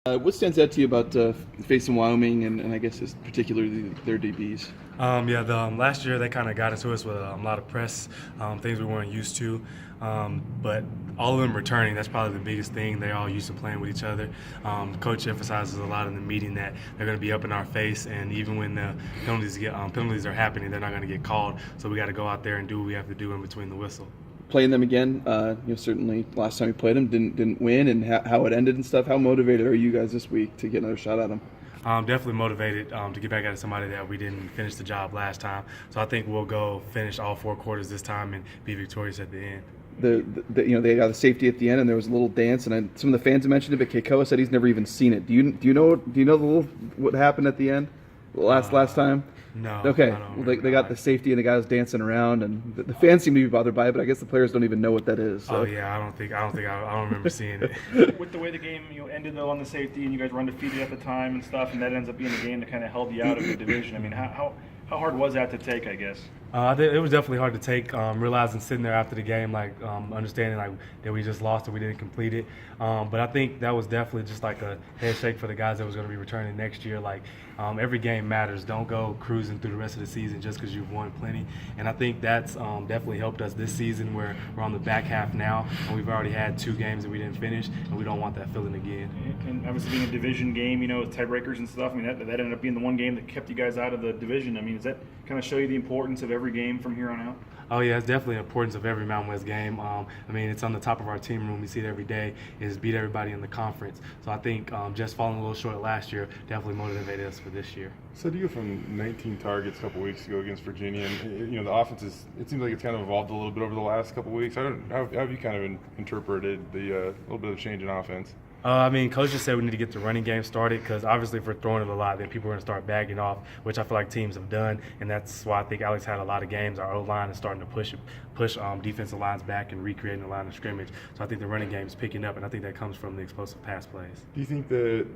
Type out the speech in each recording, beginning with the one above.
What stands out to you about facing Wyoming and I guess particularly their DBs? Last year they kind of got into us with a lot of press, things we weren't used to. But all of them returning, that's probably the biggest thing. They're all used to playing with each other. Coach emphasizes a lot in the meeting that they're going to be up in our face, and even when the penalties are happening, they're not going to get called. So we got to go out there and do what we have to do in between the whistle. Playing them again, certainly last time you played them didn't win, and how it ended and stuff. How motivated are you guys this week to get another shot at them? Definitely motivated to get back at somebody that we didn't finish the job last time. So I think we'll go finish all 4 quarters this time and be victorious at the end. They got the safety at the end, and there was a little dance, and some of the fans mentioned it, but Keikoa said he's never even seen it. Do you know what happened at the end last time? No. Okay. I don't Well, they got the safety, and the guy was dancing around, and the fans seem to be bothered by it, but I guess the players don't even know what that is. So. Oh yeah, I don't remember seeing it. With the way the game ended though on the safety, and you guys were undefeated at the time and stuff, and that ends up being the game that kind of held you out of the division. I mean, how hard was that to take? I guess. It was definitely hard to take, realizing sitting there after the game, understanding that we just lost and we didn't complete it. But I think that was definitely just like a head shake for the guys that was going to be returning next year. Every game matters. Don't go cruising through the rest of the season just because you've won plenty. And I think that's definitely helped us this season where we're on the back half now, and we've already had 2 games that we didn't finish, and we don't want that feeling again. And obviously being a division game, with tiebreakers and stuff, I mean, that ended up being the one game that kept you guys out of the division. I mean, does that kind of show you the importance of every game from here on out? Oh yeah, it's definitely the importance of every Mountain West game. It's on the top of our team room. We see it every day. Is beat everybody in the conference. So I think just falling a little short last year definitely motivated us for this year. So do you go from 19 targets a couple weeks ago against Virginia, and the offense it seems like it's kind of evolved a little bit over the last couple weeks. How have you kind of interpreted the little bit of change in offense? Coach just said we need to get the running game started because obviously if we're throwing it a lot, then people are going to start bagging off, which I feel like teams have done, and that's why I think Alex had a lot of games. Our O-line is starting to push defensive lines back and recreating the line of scrimmage. So I think the running game is picking up, and I think that comes from the explosive pass plays. Do you think that,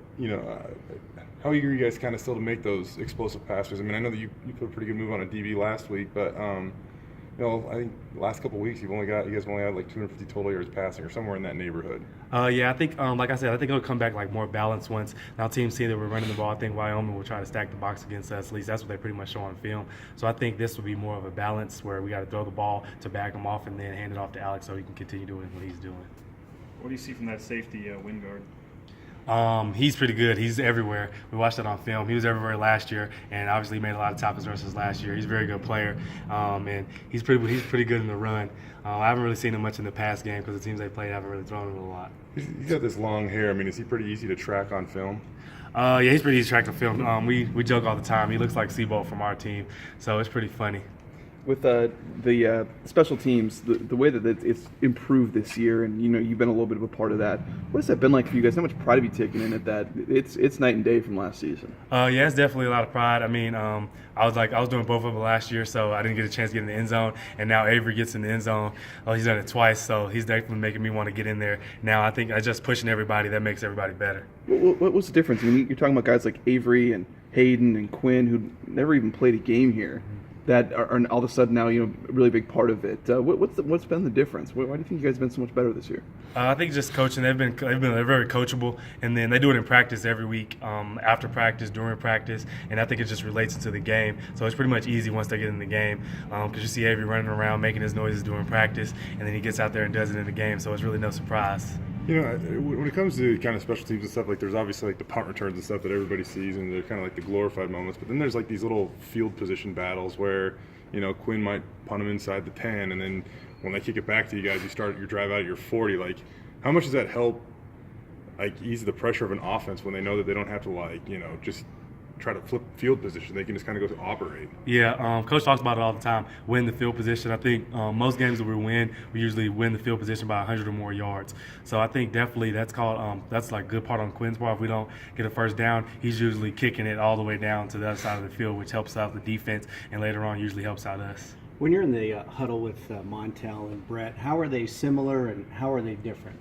how eager are you guys kind of still to make those explosive passes? I mean, I know that you put a pretty good move on a DB last week, but I think the last couple of weeks you guys have only had like 250 total yards passing or somewhere in that neighborhood. I think, like I said, I think it'll come back more balanced once now teams see that we're running the ball. I think Wyoming will try to stack the box against us. At least that's what they pretty much show on film. So I think this will be more of a balance where we got to throw the ball to back them off and then hand it off to Alex so he can continue doing what he's doing. What do you see from that safety Wingard? He's pretty good. He's everywhere. We watched that on film. He was everywhere last year, and obviously made a lot of tackles versus last year. He's a very good player, and he's pretty good in the run. I haven't really seen him much in the pass game because the teams they played haven't really thrown him a lot. He's got this long hair. I mean, is he pretty easy to track on film? Yeah, he's pretty easy to track on film. We joke all the time. He looks like Seabolt from our team, so it's pretty funny. With the special teams, the way that it's improved this year, and you've been a little bit of a part of that. What has that been like for you guys? How much pride have you taken in it? That it's night and day from last season. Yeah, it's definitely a lot of pride. I was doing both of them last year, so I didn't get a chance to get in the end zone, and now Avery gets in the end zone. He's done it twice, so he's definitely making me want to get in there. Now I think just pushing everybody that makes everybody better. What's the difference? You're talking about guys like Avery and Hayden and Quinn who never even played a game here. That are all of a sudden now, a really big part of it. What's been the difference? Why do you think you guys have been so much better this year? I think just coaching. They're very coachable, and then they do it in practice every week, after practice, during practice, and I think it just relates into the game. So it's pretty much easy once they get in the game, because you see Avery running around making his noises during practice, and then he gets out there and does it in the game. So it's really no surprise. When it comes to kind of special teams and stuff, there's obviously the punt returns and stuff that everybody sees, and they're kind of like the glorified moments. But then there's these little field position battles where, Quinn might punt them inside the 10, and then when they kick it back to you guys, you start your drive out at your 40. How much does that help, ease the pressure of an offense when they know that they don't have to just try to flip field position? They can just kind of go to operate. Yeah, Coach talks about it all the time, win the field position. I think most games that we win, we usually win the field position by 100 or more yards. So I think definitely that's good part on Quinn's part. If we don't get a first down, he's usually kicking it all the way down to the other side of the field, which helps out the defense, and later on usually helps out us. When you're in the huddle with Montel and Brett, how are they similar and how are they different?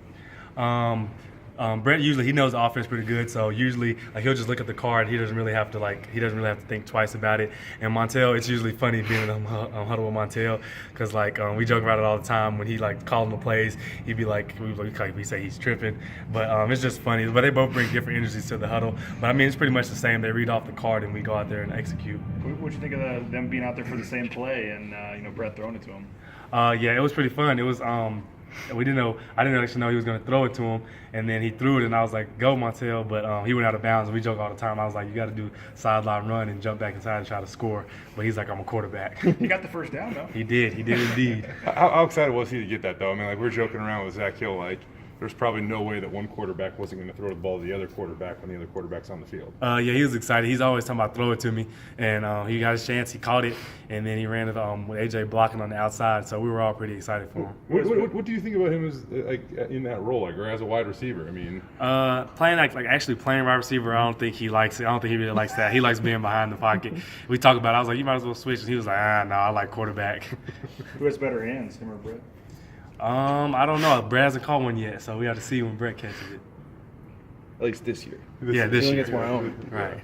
Brett usually he knows the offense pretty good, so usually like he'll just look at the card. He doesn't really have to think twice about it. And Montel, it's usually funny being in huddle with Montel because like we joke about it all the time. When he like calling the plays, he'd be like we say he's tripping, but it's just funny. But they both bring different energies to the huddle. But I mean it's pretty much the same. They read off the card and we go out there and execute. What do you think of them being out there for the same play and Brett throwing it to him? Yeah, it was pretty fun. It was I didn't actually know he was going to throw it to him, and then he threw it, and I was like, "Go, Montel!" But he went out of bounds. And we joke all the time. I was like, "You got to do sideline run and jump back inside and try to score." But he's like, "I'm a quarterback." He got the first down though. He did indeed. How excited was he to get that though? I mean, like we're joking around with Zach Hill, like there's probably no way that one quarterback wasn't going to throw the ball to the other quarterback when the other quarterback's on the field. Yeah, he was excited. He's always talking about throw it to me, and he got his chance. He caught it, and then he ran it with AJ blocking on the outside. So we were all pretty excited for him. What do you think about him as like in that role, like or as a wide receiver? I mean, playing actually playing wide receiver, I don't think he likes it. I don't think he really likes that. He likes being behind the pocket. We talk about it. I was like, you might as well switch. And he was like, no, I like quarterback. Who has better hands, him or Brett? I don't know. Brett hasn't caught one yet, so we have to see when Brett catches it. At least this year. Yeah, this year. It's my own. Right.